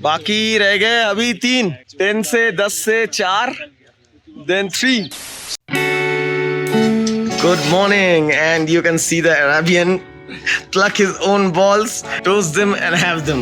बाकी रह गए अभी 3, 10 से 10 से 4, then 3. Good morning, and you can see the Arabian pluck his own balls, toast them and have them.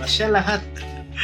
mashallah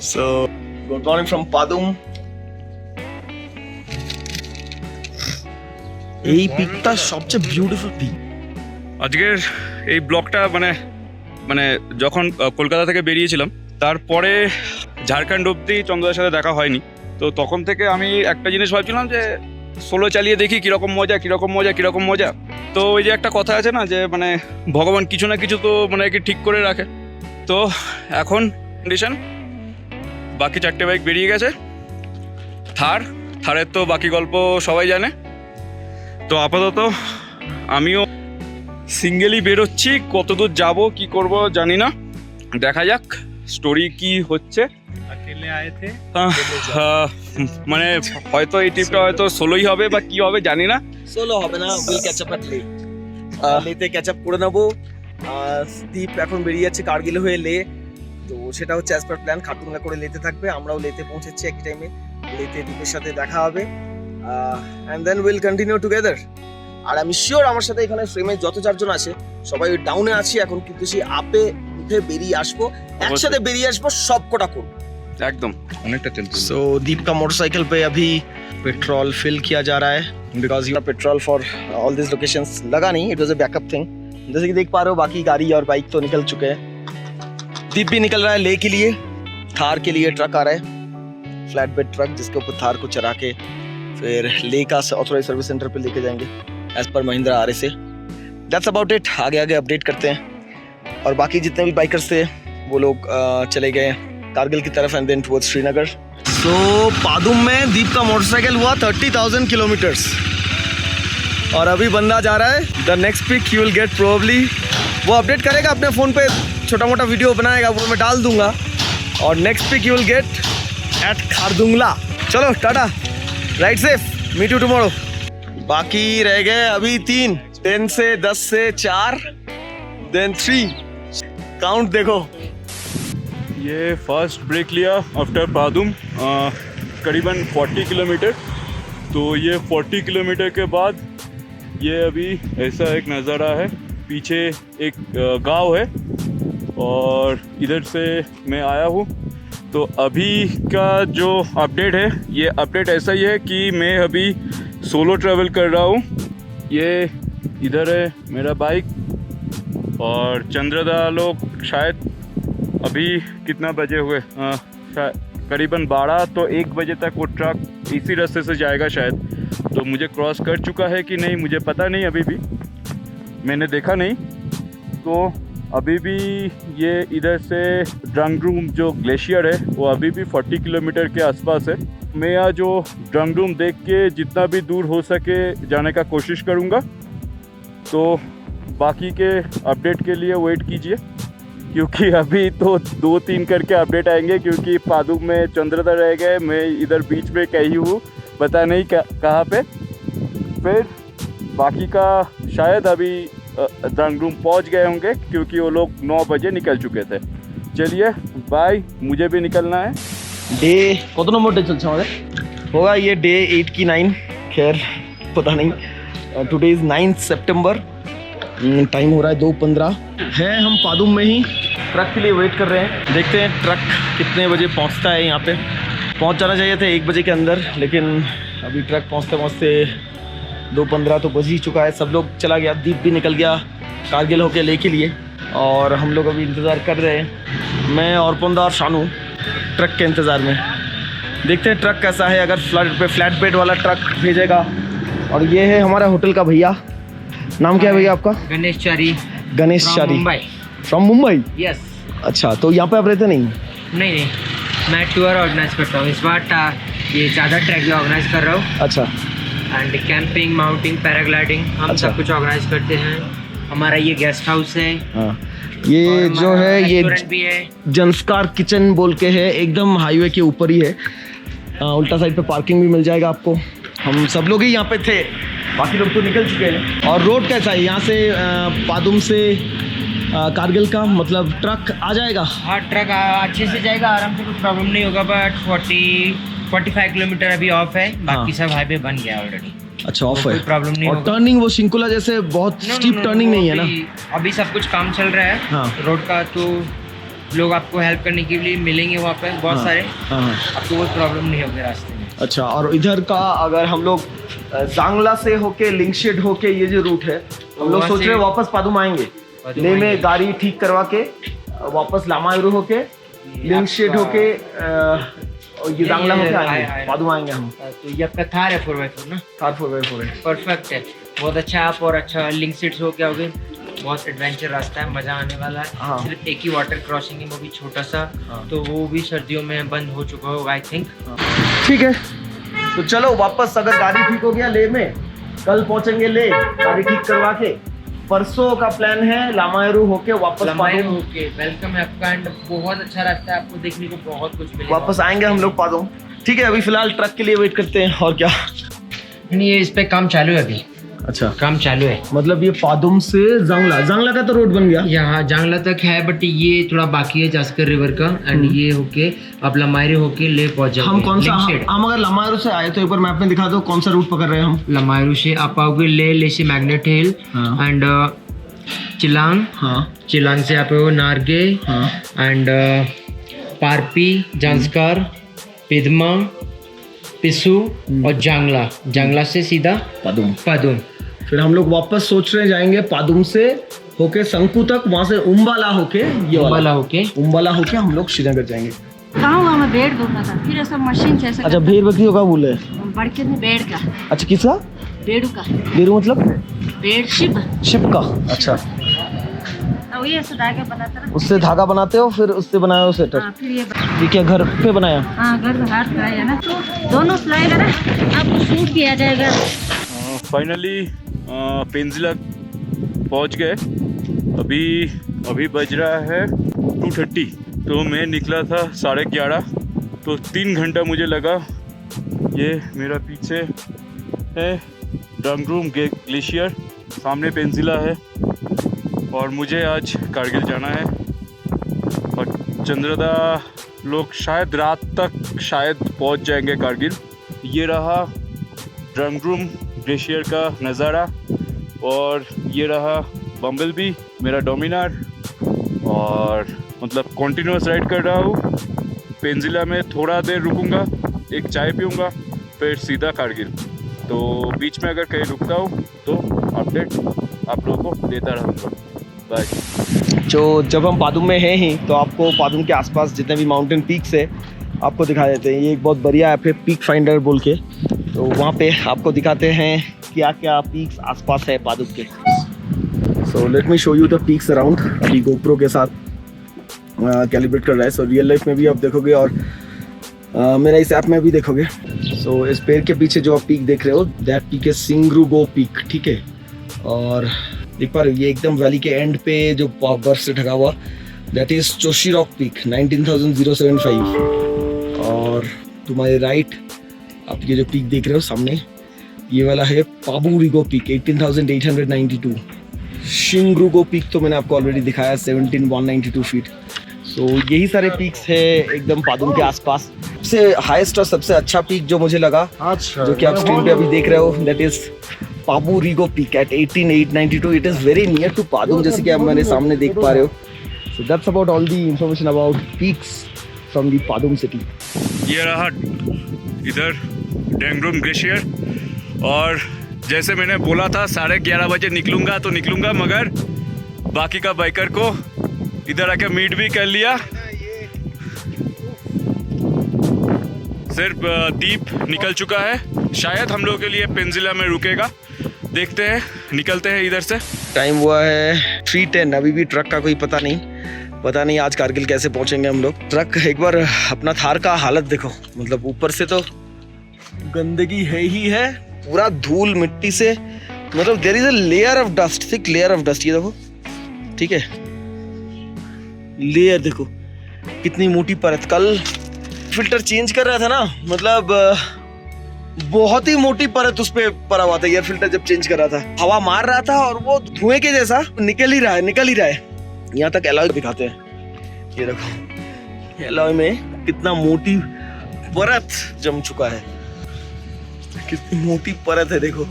So good morning from Padum. এই পিকটা সবচেয়ে বিউটিফুল পিক। আজকের এই ব্লগটা মানে যখন কলকাতা থেকে বেরিয়েছিলাম তারপরে ঝাড়খণ্ড অব্দি চন্দ্রদার সাথে দেখা হয়নি, তো তখন থেকে আমি একটা জিনিস ভাবছিলাম যে সোলো চালিয়ে দেখি কীরকম মজা। তো ওই যে একটা কথা আছে না যে মানে ভগবান কিছু না কিছু তো মানে কি ঠিক করে রাখে। তো এখন কন্ডিশন বাকি 4টে বাইক বেরিয়ে গেছে। থারের তো বাকি গল্প সবাই জানে। তো আপাতত আমিও সিঙ্গেলই বেরোচ্ছি, কতদূর যাব কি করব জানি না, দেখা যাক স্টোরি কি হচ্ছে। মানে হয়তো এই ট্রিপটা হয়তো সোলোই হবে বা কি হবে জানি না। সোলো হবে না, উইল ক্যাচ আপ অ্যাট লে। লেতে ক্যাচ আপ করে নেবো। দীপ এখন বেরিয়ে যাচ্ছে কার্গিল হয়ে লে, তো সেটা হচ্ছে অ্যাজ পার প্ল্যান। খাটুঙ্গা করে লেতে থাকবে, আমরাও লেতে পৌঁছেছি একই টাইমে। লেতে দীপের সাথে দেখা হবে, and then will continue together. আর আমি শিওর আমার সাথে এখানে ফ্রেমে যত 4জন আছে সবাই ডাউনে আছি এখন, কিন্তু সেই আপে উঠে বেরিয়ে আসবো, একসাথে বেরিয়ে আসবো, সব কটা করবো एकदम অনেকটা টেম্পো। सो दीप का मोटरसाइकिल पे अभी पेट्रोल फिल किया जा रहा है, because you petrol for all this locations लगा नहीं, it was a backup thing. जैसे कि देख पा रहे हो बाकी गाड़ी और बाइक तो निकल चुके हैं। दीप भी निकल रहा है ले के लिए। थार के लिए ट्रक आ रहा है, फ्लैट बेड ट्रक, जिसके ऊपर थार को चढ़ा के फिर ले का ऑथोराइज सर्विस सेंटर पे लेके जाएंगे एज पर महिंद्रा आर से। That's about it. आगे अपडेट करते हैं। और बाकी जितने भी बाइकर्स थे वो लोग चले गए कारगिल की तरफ एंड देन टुवर्ड्स श्रीनगर। सो पादुम में दीप का मोटरसाइकिल हुआ 30,000 किलोमीटर्स, और अभी बंदा जा रहा है। The next pick you will get probably, वो अपडेट करेगा अपने फ़ोन पे, छोटा मोटा वीडियो बनाएगा, वो मैं डाल दूंगा। और next pick you will get at Khardungla. चलो tata, ride safe, meet you tomorrow. बाकी रह गए अभी 3, 10 से 10 से 4, देन 3। काउंट देखो। ये फर्स्ट ब्रेक लिया आफ्टर पादुम, करीबन 40 किलोमीटर। तो ये 40 किलोमीटर के बाद ये अभी ऐसा एक नज़ारा है। पीछे एक गांव है और इधर से मैं आया हूँ। तो अभी का जो अपडेट है, ये अपडेट ऐसा ही है कि मैं अभी सोलो ट्रैवल कर रहा हूँ। ये इधर है मेरा बाइक, और चंद्रदा लोग शायद अभी कितना बजे हुए, करीबन 12, तो 1 बजे तक वो ट्रक इसी रास्ते से जाएगा शायद। तो मुझे क्रॉस कर चुका है कि नहीं मुझे पता नहीं, अभी भी मैंने देखा नहीं। तो अभी भी ये इधर से ड्रंगरूम जो ग्लेशियर है वो अभी भी 40 किलोमीटर के आसपास है। मैं यहाँ जो ड्रंगरूम देख के जितना भी दूर हो सके जाने का कोशिश करूँगा। तो बाकी के अपडेट के लिए वेट कीजिए, क्योंकि अभी तो 2-3 करके अपडेट आएंगे, क्योंकि पादुम में चंद्रदा रह गए, मैं इधर बीच में कहीं हूँ, पता नहीं कहाँ पे। फिर बाकी का शायद अभी ड्रंगरूम पहुँच गए होंगे, क्योंकि वो लोग 9 बजे निकल चुके थे। चलिए बाय, मुझे भी निकलना है। डे कत नम्बर डे चलছে আমাদের? होगा ये डे 8 की 9, खैर पता नहीं। टुडे इज़ 9 सितंबर, टाइम हो रहा है 2:15 है। हम पादुम में ही ट्रक के लिए वेट कर रहे हैं, देखते हैं ट्रक कितने बजे पहुंचता है। यहाँ पे पहुंच जाना चाहिए था 1 बजे के अंदर, लेकिन अभी ट्रक पहुंचते पहुंचते 2:15 तो बज ही चुका है। सब लोग चला गया, दीप भी निकल गया कारगिल होके ले के लिए, और हम लोग अभी इंतज़ार कर रहे हैं, मैं और पंदा और शानू ट्रक के इंतज़ार में। देखते हैं ट्रक कैसा है, अगर फ्लैट बेड वाला ट्रक भेजेगा। और ये है हमारा होटल का भैया, नाम क्या है भैया आपका? गणेश चारी। गणेश चारी मुंबई। फ्रॉम मुंबई? यस। अच्छा, तो यहाँ पे आप रहते नहीं? नहीं, मैं टूर ऑर्गेनाइज करता हूँ। इस बार ये चादर ट्रैक भी ऑर्गेनाइज कर रहा हूँ। अच्छा। एंड कैंपिंग, माउंटिंग, पैराग्लाइडिंग, हम अच्छा। सब कुछ ऑर्गेनाइज करते हैं। हमारा ये गेस्ट हाउस है। हाँ, ये जो है ये रेस्टोरेंट भी है, जंस्कार किचन बोल के है, एकदम हाईवे के ऊपर ही है। उल्टा साइड पे पार्किंग भी मिल जाएगा आपको। हम सब लोग ही यहाँ पे थे बाकी लोग तो निकल चुके हैं। और रोड कैसा है यहाँ से पादुम से कारगिल का, मतलब ट्रक आ जाएगा? हाँ, ट्रक अच्छे से जाएगा, आराम से, कोई प्रॉब्लम नहीं होगा। बट 45 किलोमीटर अभी ऑफ है, बाकी सब हाईवे बन गया ऑलरेडी। अच्छा, ऑफ है, कोई प्रॉब्लम नहीं और होगा। टर्निंग वो शिंकुला जैसे बहुत स्टीप टर्निंग नहीं है ना? अभी सब कुछ काम चल रहा है हाँ। रोड का, तो लोग आपको हेल्प करने के लिए मिलेंगे वहाँ पे बहुत सारे। आपको कोई प्रॉब्लम नहीं होगी रास्ते में। अच्छा, और इधर का अगर हम लोग जांगला से होके लिंकशेड होके ये जो रूट है, हम लोग सोच रहे हैं वापस पादुम आएंगे, ले में गाड़ी ठीक करवा के वापस लामायूरू होके लिंकशेड होके ये जांगला होके आएंगे, पादुम आएंगे हम। तो ये आपका थार है 4x4 ना? थार 4x4 है, परफेक्ट है, बहुत अच्छा। आप और अच्छा लिंक सीट्स हो क्या होगे, बहुत एडवेंचर रास्ता है, मजा आने वाला है। हाँ। सिर्फ एक ही वाटर क्रॉसिंग है, वो भी छोटा सा। हाँ। तो वो भी सर्दियों में बंद हो चुका होगा आई थिंक। ठीक है, तो चलो वापस, अगर गाड़ी ठीक हो गया ले में, कल पहुंचेंगे ले, गाड़ी ठीक करवा के। परसों का प्लान है लामायूरू होके वापस पादुम होके। वेलकम है आपका, एंड बहुत अच्छा रास्ता है, आपको देखने को बहुत कुछ मिलेगा। वापस आएंगे हम लोग पादुम। ठीक है, अभी फिलहाल ट्रक के लिए वेट करते हैं, और क्या। नहीं, ये इस पे काम चालू है अभी। अच्छा, काम चालू है, मतलब ये पादुम से जांगला का तो रोड बन गया, यहाँ जांगला तक है, बट ये थोड़ा बाकी है जास्कर रिवर का। एंड ये होके अब लमायरे होके ले पहुंच जाओगे। हम कौन सा, हम अगर लामायूरू से आए तो एक बार मैप में दिखा दो कौन सा रूट पकड़ रहे हैं हम। लमायरू से आप आओगे ले से मैग्नेट हिल एंड चिलांग। हाँ, चिलांग से आप आओगे नारगे एंड पारपी, जांस्कार, पिदमा, पिसू और जांगला से सीधा पादुम। फिर हम लोग वापस सोच रहे जाएंगे पादुम से होके संकू तक, वहाँ से उम्बाला होके उम्बाला होके हम लोग श्रीनगर जाएंगे। गाँव में भेड़ दूंगा था, फिर ऐसा मशीन से ऐसा। अच्छा, भेड़ बकरी होगा बोले? बड़के में भेड़ का। अच्छा, किसका? भेड़ू का। भेड़ू मतलब? भेड़ शिप का। अच्छा, तो ये ऐसा धागा बनाता है, उससे धागा बनाते हो, फिर उससे बनाया हो स्वेटर? हाँ, फिर ये क्या घर पे बनाया? हाँ, घर में हाथ लगाया ना, तो दोनों सिलाएगा ना, आपको सूट भी आ जाएगा। फाइनली पेंजिला पहुंच गए। अभी बज रहा है 2:30। तो मैं निकला था 11:30, तो 3 घंटा मुझे लगा। ये मेरा पीछे है ड्रंगरूम ग्लेशियर, सामने पेंजिला है, और मुझे आज कारगिल जाना है। और चंद्रदा लोग शायद रात तक पहुंच जाएंगे कारगिल। ये रहा ड्रंगरूम ग्लेशियर का नज़ारा, और ये रहा बम्बलबी मेरा डोमिनार। और मतलब कॉन्टिन्यूस राइड कर रहा हूँ। पेंजिला में थोड़ा देर रुकूंगा, एक चाय पीऊँगा, फिर सीधा कारगिल। तो बीच में अगर कहीं रुकता हूँ तो अपडेट आप लोगों को देता रहूँगा। बाय। जो जब हम पादुम में हैं ही, तो आपको पादुम के आसपास जितने भी माउंटेन पीक्स है आपको दिखा देते हैं। ये एक बहुत बढ़िया ऐप है पीक फाइंडर बोल के, तो वहाँ पे आपको दिखाते हैं क्या क्या पीक्स आसपास है पादुम के। So let me show you the peaks around. अभी गोप्रो के साथ कैलिब्रेट कर रहा है, सो रियल लाइफ में भी आप देखोगे, और मेरा इस ऐप में भी देखोगे। सो इस पेड़ के पीछे जो आप पीक देख रहे हो, दैट पीक है सिंग्रुगो पीक, ठीक है। और देख पा रहे हो, ये एकदम वैली के एंड पे जो बर्फ से ढका हुआ, दैट इज चोशीरॉक पीक 19,075। और तुम्हारे राइट आप ये जो पीक देख रहे हो सामने, ये वाला है पाबू रिगो पीक 18,892। शिंग्रुगो पीक तो मैंने आपको ऑलरेडी दिखाया 17,192 फीट। सो यही सारे पीक्स है एकदम पादुम के आसपास। सबसे हाईएस्ट और सबसे अच्छा पीक जो मुझे लगा, जो कि आप स्क्रीन पे अभी देख रहे हो, that is Pabu Rigo peak at 18,892। It is very near to Padum, जैसे कि आप मेरे सामने देख पा रहे हो। So that's about all the information about peaks from the Padum city. ये रहा इधर ड्रंगरूम ग्लेशियर, और जैसे मैंने बोला था 11:30 बजे निकलूंगा तो निकलूंगा, मगर बाकी का बाइकर को इधर आके मीट भी कर लिया। सिर्फ दीप निकल चुका है, शायद हम लोगों के लिए पेंजिला में रुकेगा। देखते हैं, निकलते हैं इधर से। टाइम हुआ है 3:10। अभी भी ट्रक का कोई पता नहीं आज कारगिल कैसे पहुंचेंगे हम लोग। ट्रक एक बार अपना थार का हालत देखो, मतलब ऊपर से तो गंदगी है ही है, पूरा धूल मिट्टी से, मतलब there is a layer of dust, thick layer of dust. ये देखो, ठीक है, लेयर देखो कितनी मोटी परत। कल फिल्टर चेंज कर रहा था ना, मतलब बहुत ही मोटी परत उस पे पड़ा हुआ था एयर फिल्टर जब चेंज कर रहा था। हवा मार रहा था और वो धुएं के जैसा निकल ही रहा है। यहाँ तक एलॉय दिखाते हैं, ये देखो एलॉय में कितना मोटी परत जम चुका है, कितनी मोटी परत है देखो।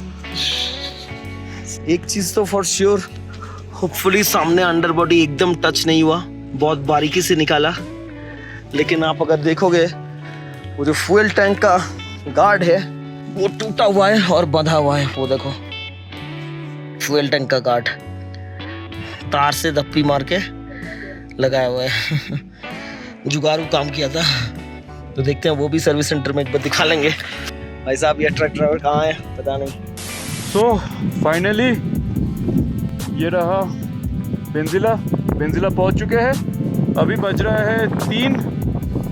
एक चीज तो फॉर श्योर, होपफुली सामने अंडर बॉडी एकदम टच नहीं हुआ, बहुत बारीकी से निकाला। लेकिन आप अगर देखोगे वो जो फ्यूल टैंक का गार्ड है वो टूटा हुआ है और बंधा हुआ है। वो देखो फ्यूल टैंक का गार्ड तार से दप्पी मार के लगाया हुआ है। जुगाड़ू काम किया था। तो देखते हैं, वो भी सर्विस सेंटर में एक बार दिखा लेंगे। भाई साहब ये ट्रक ड्राइवर कहाँ है पता नहीं। सो फाइनली ये रहा बेंजिला पहुंच चुके हैं। अभी बज रहा है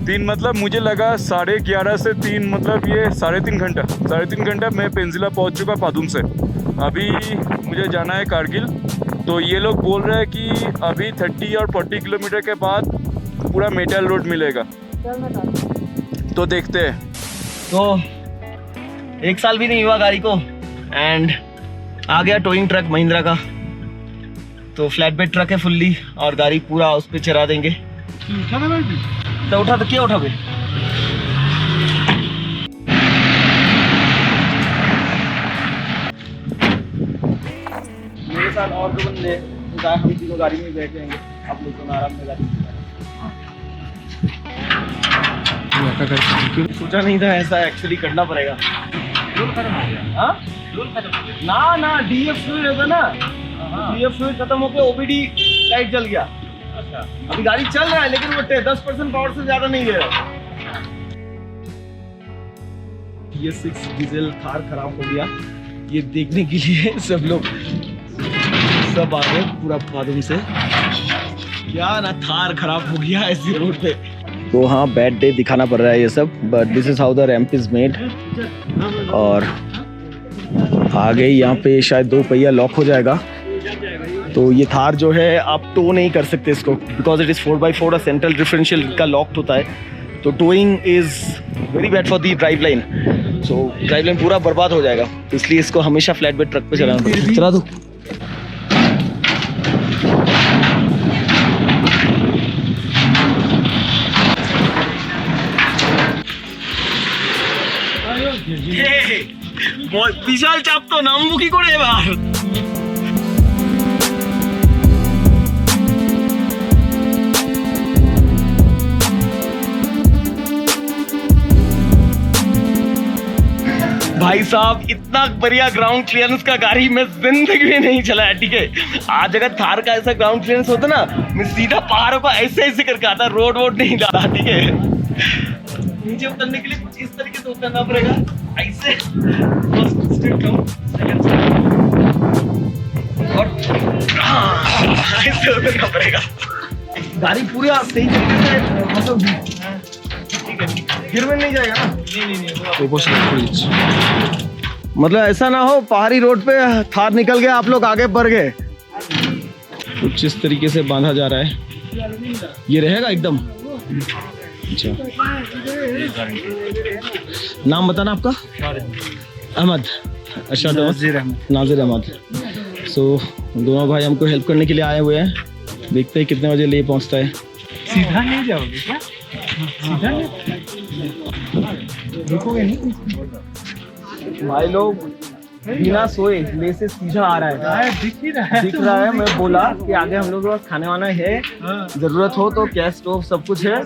3 मतलब मुझे लगा 11:30 से 3 मतलब ये 3.5 घंटा मैं पेंजिला पहुंच चुका पादुम से। अभी मुझे जाना है कारगिल। तो ये लोग बोल रहे हैं कि अभी 30 और 40 किलोमीटर के बाद पूरा मेटल रोड मिलेगा, तो देखते हैं। तो 1 साल भी नहीं हुआ गाड़ी को एंड आ गया टोइंग ट्रक महिंद्रा का। तो फ्लैट बेड ट्रक है फुल्ली और गाड़ी पूरा उस पर चरा देंगे। तो उठा तो क्या उठा मेरे साथ और 2 बंदे, हम तीनों गाड़ी में बैठ जाएंगे। आप लोग तो आराम से गाड़ी सोचा नहीं था ऐसा एक्चुअली करना पड़ेगा। ना डीएफ फ्यूल होगा ना, डीएफ फ्यूल खत्म होकर ओबीडी लाइट जल गया। अच्छा, अभी गाड़ी चल रहा है लेकिन वो 10% पावर से ज्यादा नहीं है। ये 6 डीजल थार खराब हो गया, ये देखने के लिए सब आ गए पूरा पादुम से। क्या ना थार खराब हो गया ऐसी रोड पे। तो हाँ, बैड डे दिखाना पड़ रहा है ये सब, but this is how the ramp is made. और आगे यहाँ पे शायद 2 पहिया लॉक हो जाएगा। तो ये थार जो है आप टो नहीं कर सकते इसको, because it is 4x4 central differential का लॉक्ड होता है। तो towing is very bad for the drive line. So drive line पूरा बर्बाद हो जाएगा, तो इसलिए इसको हमेशा फ्लैट बेड ट्रक पे चलाना पड़ेगा। चला दो। বিশাল চাপ তো, নামবো কি করে এবার? भाई साहब इतना बढ़िया ग्राउंड क्लियरेंस का गाड़ी मैं जिंदगी में नहीं चलाया, ठीक है। आज अगर थार का ऐसा ग्राउंड क्लियरेंस होता ना, मैं सीधा पहाड़ों को ऐसे करके आता, रोड नहीं डाला, ठीक है। नीचे उतरने के लिए कुछ इस तरीके से उतरना पड़ेगा, ऐसे और ऐसे उतरना पड़ेगा। गाड़ी पूरी सही तरीके से मतलब ठीक है, गिर में नहीं जाएगा ना। नहीं। मतलब ऐसा ना हो पहाड़ी रोड पे थार निकल गया, आप लोग आगे बढ़ गए। कुछ इस तरीके से बांधा जा रहा है, ये रहेगा एकदम। अच्छा, नाम बताना आपका? अहमद, अरशद नाजिर अहमद। सो दोनों भाई हमको हेल्प करने के लिए आए हुए हैं। देखते हैं कितने बजे ले पहुंचता है। सीधा नहीं जाओगे क्या? सीधा नहीं देखोगे नहीं? भाई लोग बिना सोए ले से सीधा आ रहा है, दिख रहा है। मैं बोला कि आगे हम लोग के पास खाने वाना है, जरूरत हो तो गैस स्टोव सब कुछ है,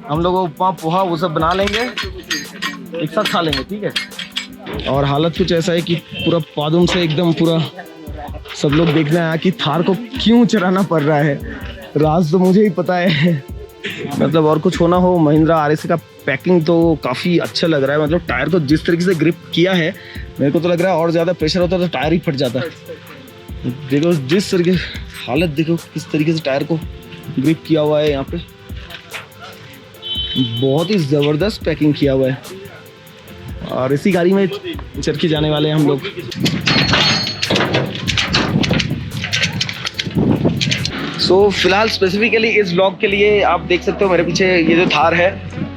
हम लोग उपमा पोहा वो सब बना लेंगे, एक साथ खा लेंगे, ठीक है। और हालत कुछ ऐसा है कि पूरा पादुम से एकदम पूरा सब लोग देखना है कि थार को क्यों चराना पड़ रहा है। राज तो मुझे ही पता है। मतलब और कुछ होना हो, महिंद्रा आरएसी का पैकिंग तो काफ़ी अच्छा लग रहा है। मतलब टायर को जिस तरीके से ग्रिप किया है, मेरे को तो लग रहा है और ज़्यादा प्रेशर होता तो टायर ही फट जाता। देखो जिस तरीके हालत, देखो किस तरीके से टायर को ग्रिप किया हुआ है यहाँ पे, बहुत ही ज़बरदस्त पैकिंग किया हुआ है। और इसी गाड़ी में चढ़ के जाने वाले हैं हम लोग। फिलहाल स्पेसिफिकली इस व्लॉग के लिए आप देख सकते हो मेरे पीछे ये जो थार है,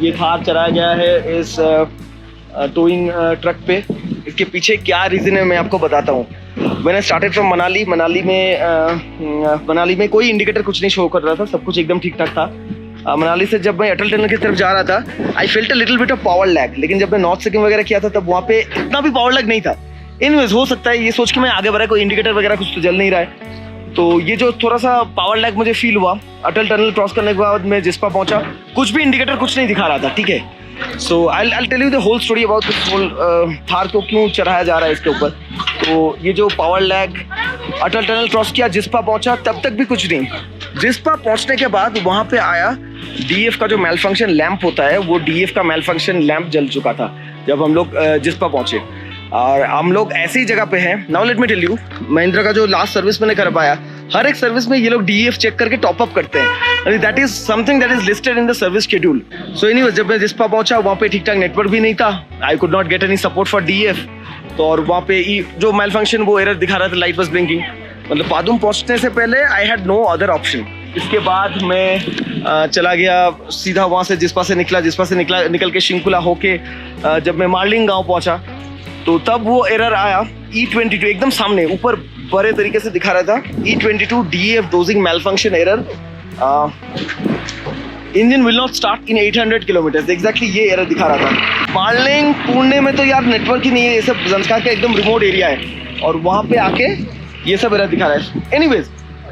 ये थार चलाया गया है इस टोइंग ट्रक पे। इसके पीछे क्या रीज़न है मैं आपको बताता हूँ। मैंने स्टार्टेड फ्रॉम मनाली। मनाली में कोई इंडिकेटर कुछ नहीं शो कर रहा था, सब कुछ एकदम ठीक ठाक था। मनाली से जब मैं अटल टनल की तरफ जा रहा था, I felt a little bit of power lag. लेकिन जब मैं नॉर्थ सिक्किम वगैरह किया था तब वहाँ पे इतना भी पावर लैग नहीं था। एनीवेज हो सकता है ये सोच के मैं आगे बढ़ा, कोई इंडिकेटर वगैरह कुछ तो जल नहीं रहा है। तो ये जो थोड़ा सा पावर लैग मुझे फील हुआ, अटल टनल क्रॉस करने के बाद मैं जिस्पा पहुंचा, कुछ भी इंडिकेटर कुछ नहीं दिखा रहा था, ठीक है। So I tell you the whole story about this whole Thar को क्यों चढ़ाया जा रहा है इसके ऊपर। तो ये जो पावर लैग, अटल टनल क्रॉस किया, जिस्पा पहुंचा, तब तक भी कुछ नहीं। जिस्पा पहुंचने के बाद वहाँ पे आया डीएफ का जो मेल फंक्शन लैंप होता है, वो डीएफ का मेल फंक्शन लैंप जल चुका था जब हम लोग जिस्पा पहुंचे। और हम लोग ऐसी जगह पे हैं। Now let me tell you, Mahindra का जो लास्ट सर्विस मैंने कर पाया, हर एक सर्विस में ये लोग डीएफ चेक करके टॉप अप करते हैं। That is something that is listed in the service schedule. So anyways, जब मैं जिस्पा पहुंचा वहाँ पे ठीक ठाक नेटवर्क भी नहीं था। I could not get any support for DF. तो और वहाँ पे जो मेल फंक्शन वो एरर दिखा रहा था, लाइट वाज ब्लिंकिंग। मतलब पादुम पहुंचने से पहले I had no other option. इसके बाद मैं चला गया सीधा वहाँ से, जिस्पा से निकल के शिंकुला होके जब मैं मार्लिंग गांव पहुंचा तो तब वो एरर आया। E22 एकदम सामने ऊपर बड़े तरीके से दिखा रहा था, E22 DEF dosing malfunction error, engine will not start in 800 kilometres. Exactly ये एरर दिखा रहा था। मार्लिंग पुणे में तो यार नेटवर्क ही नहीं है, ये सब जंस्कार का एकदम रिमोट एरिया है और वहाँ पे आके ये सब एरर दिखा रहा है। एनीवेज,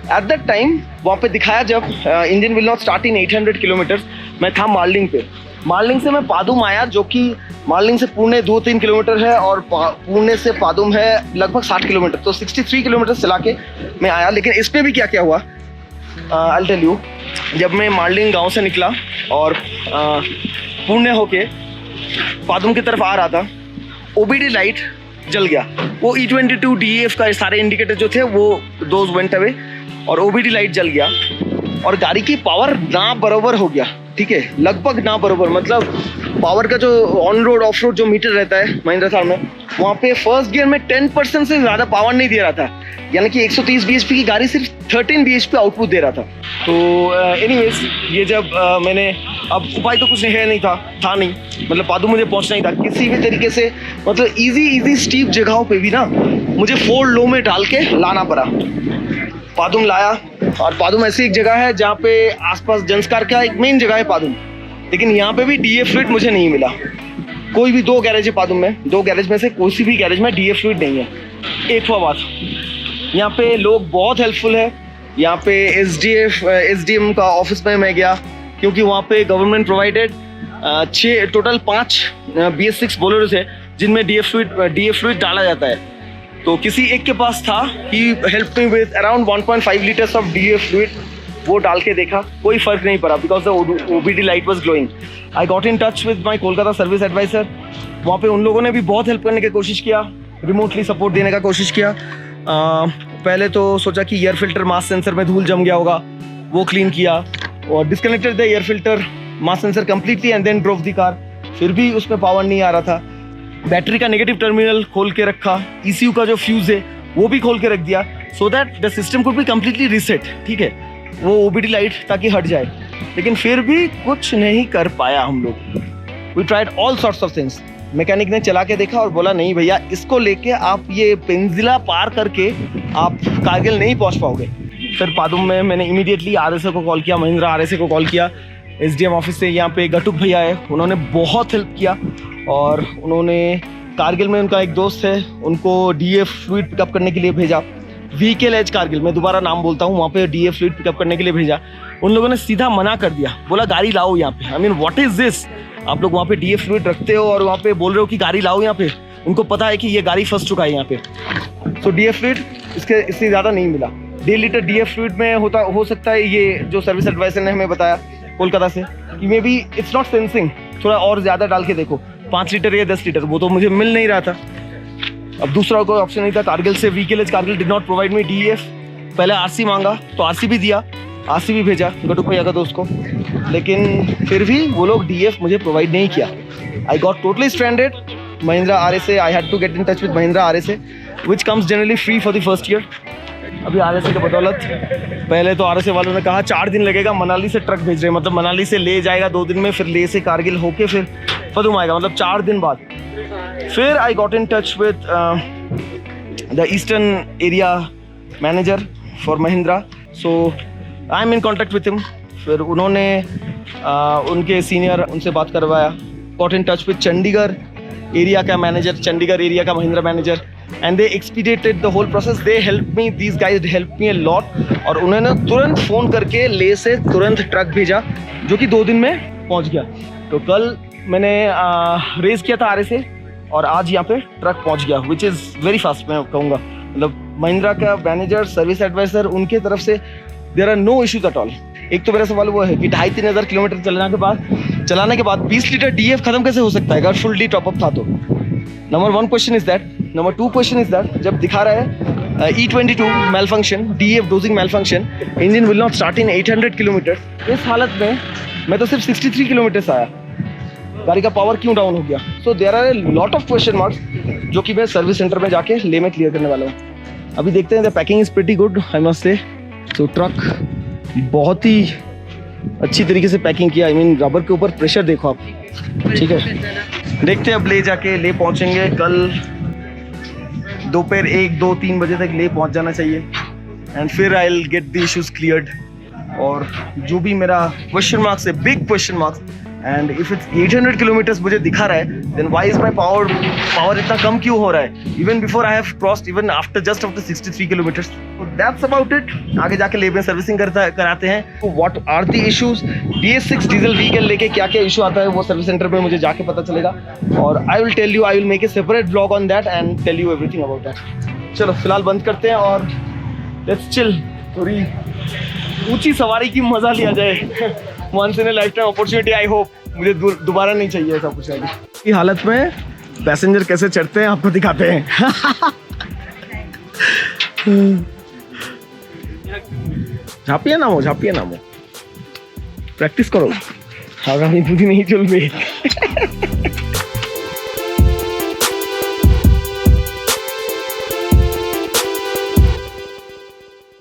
एट दैट टाइम वहाँ पे दिखाया जब engine will not start in 800 kilometre, मैं था मार्लिंग पे। मार्लिंग से मैं पादुम आया, जो कि मार्लिंग से पुणे 2-3 किलोमीटर है और पुणे से पादुम है लगभग 60 किलोमीटर। तो 63 किलोमीटर चला के मैं आया। लेकिन इसमें भी क्या क्या हुआ आई विल टेल यू। जब मैं मार्लिंग गांव से निकला और पुणे होके पादुम की तरफ आ रहा था, ओबीडी लाइट जल गया। वो E22 DEF का सारे इंडिकेटर जो थे वो दोज वेंट अवे और ओबीडी लाइट जल गया और गाड़ी की पावर ना बराबर हो गया, ठीक है, लगभग ना बराबर। मतलब पावर का जो ऑन रोड ऑफ रोड जो मीटर रहता है महिंद्रा थार में, वहाँ पे फर्स्ट गियर में 10% से ज़्यादा पावर नहीं दे रहा था। यानी कि 130 bhp की गाड़ी सिर्फ 13 bhp आउटपुट दे रहा था। तो एनीवेज, ये जब मैंने, अब उपाय तो कुछ नहीं था नहीं, मतलब पादुम मुझे पहुंचना ही था किसी भी तरीके से। मतलब इजी स्टीप जगहों पे भी ना मुझे 4 लो में डाल के लाना पड़ा। पादुम लाया और पादुम ऐसी एक जगह है जहाँ पे आसपास जंस्कार का एक मेन जगह है पादुम, लेकिन यहाँ पे भी DEF फ्लूइड मुझे नहीं मिला। कोई भी 2 गैरेज है पादुम में, 2 गैरेज में से कोई भी गैरेज में DEF फ्लूइड नहीं है। एक बात, यहाँ पे लोग बहुत हेल्पफुल है। यहाँ पे SDM का ऑफिस में मैं गया, क्योंकि वहाँ पे गवर्नमेंट प्रोवाइडेड 5 BS6 बोलेरो थे जिनमें DEF फ्लूइड डाला जाता है। तो किसी एक के पास था, he help me with around 1.5 litres of DEF fluid. वो डाल के देखा, कोई फर्क नहीं पड़ा, because the OBD light was glowing. I got in touch with my Kolkata service advisor. वहाँ पे उन लोगों ने भी बहुत हेल्प करने की कोशिश किया, रिमोटली सपोर्ट देने का कोशिश किया। पहले तो सोचा कि एयर फिल्टर मास सेंसर में धूल जम गया होगा, वो क्लीन किया और disconnected the air filter mass sensor completely and then drove the car. फिर भी उसमें पावर नहीं आ रहा था। बैटरी का नेगेटिव टर्मिनल खोल के रखा, ECU का जो फ्यूज है वो भी खोल के रख दिया, so that the system could be completely reset, ठीक है, वो OBD लाइट ताकि हट जाए। लेकिन फिर भी कुछ नहीं कर पाया हम लोग। We tried all sorts of things. Mechanic ने चला के देखा और बोला नहीं भैया, इसको लेके आप ये पेंजिला पार करके आप कारगिल नहीं पहुंच पाओगे। फिर पादुम में मैंने इमीडिएटली RSA को कॉल किया, महिंद्रा RSA को कॉल किया। SDM ऑफिस से यहाँ पे गटुक भैया है, उन्होंने बहुत हेल्प किया और उन्होंने कारगिल में, उनका एक दोस्त है, उनको DEF फ्लूइड पिकअप करने के लिए भेजा। व्हीकल एज कारगिल, मैं दोबारा नाम बोलता हूँ, वहाँ पे DEF फ्लूइड पिकअप करने के लिए भेजा। उन लोगों ने सीधा मना कर दिया, बोला गाड़ी लाओ यहाँ पे। I mean what is this, आप लोग वहाँ पे DEF फ्लूइड रखते हो और वहाँ पे बोल रहे हो कि गाड़ी लाओ यहाँ पे। उनको पता है कि ये गाड़ी फंस चुका है यहाँ पे। सो DEF फ्लूइड इससे ज़्यादा नहीं मिला। 1.5 लीटर DEF फ्लूइड में हो सकता है, ये जो सर्विस एडवाइजर ने हमें बताया कोलकाता से, कि may be it's not sensing, थोड़ा और ज़्यादा डाल के देखो, 5 लीटर या 10 लीटर। वो तो मुझे मिल नहीं रहा था। अब दूसरा कोई ऑप्शन नहीं था। कारगिल से vehicle as Kargil did not provide me DEF। पहले RC मांगा तो RC भी दिया, RC भी भेजा गटुक भैया का दोस्त को, लेकिन फिर भी वो लोग DEF मुझे प्रोवाइड नहीं किया। I got totally stranded. Mahindra RSA, I had to get in touch with Mahindra RSA which comes generally free for the first year. अभी RSA की बदौलत, पहले तो RSA वालों ने कहा 4 दिन लगेगा, मनाली से ट्रक भेज रहे हैं, मतलब मनाली से ले जाएगा 2 दिन में, फिर ले से कारगिल होके फिर पादुम आएगा, मतलब 4 दिन बाद। फिर I got in touch with the eastern area manager for Mahindra, so I am in contact with him. फिर उन्होंने उनके सीनियर उनसे बात करवाया, got in touch with Chandigarh area का मैनेजर, चंडीगढ़ एरिया का Mahindra manager, and they expediated the whole process. They help me, these guys help me a lot. और उन्होंने तुरंत फ़ोन करके ले से तुरंत ट्रक भेजा जो कि 2 दिन में पहुंच गया। तो कल मैंने रेस किया था आरे से और आज यहाँ पे ट्रक पहुंच गया, विच इज़ वेरी फास्ट मैं कहूँगा। मतलब महिंद्रा का मैनेजर, सर्विस एडवाइजर, उनके तरफ से there are no issues at all. एक तो मेरा सवाल वो है कि 2,500-3 हज़ार किलोमीटर चलाने के बाद 20 लीटर DF खत्म कैसे हो सकता है अगर फुल डी टॉपअप था तो? Number 1 question is that. Number 2 question is that, जब दिखा रहा है E22 malfunction, DF dosing malfunction, engine will not start in 800 kilometre, इस हालत में मैं तो सिर्फ 63 किलोमीटर से आया, गाड़ी का पावर क्यों डाउन हो गया? So there are a lot of question marks जो कि मैं सर्विस सेंटर में जाके ले में क्लियर करने वाला हूँ। अभी देखते हैं, the packing is pretty good I must say. So truck बहुत ही अच्छी तरीके से पैकिंग किया, आई मीन रबर के ऊपर प्रेशर देखो आप, ठीक है। देखते हैं अब ले जाके ले पहुंचेंगे, कल दोपहर 1, 2, 3 बजे तक ले पहुंच जाना चाहिए, एंड फिर I will get the issues cleared. और जो भी मेरा क्वेश्चन मार्क्स है, big question marks, and if it's 800 kilometres मुझे दिखा रहा है, then why is my power इतना कम क्यों हो रहा है? Even before I have crossed, even after just after 63 kilometres. So that's about it. आगे जाके ले में सर्विसिंग कराते हैं। What are the issues, BS6 diesel vehicle लेके क्या क्या इशू आता है वो सर्विस सेंटर में मुझे जाके पता चलेगा, और I will tell you, I will make a separate blog on that and tell you everything about that. चलो फिलहाल बंद करते हैं और लेट्स चिल, थोड़ी ऊंची सवारी की मजा लिया जाए। Once in a lifetime opportunity, I hope. मुझे दोबारा नहीं चाहिए ऐसा कुछ। की हालत में पैसेंजर कैसे चढ़ते हैं आपको दिखाते हैं। झापिए नामो, झापिए नामो, प्रैक्टिस करो, आगामी 2 दिन नहीं चलবে।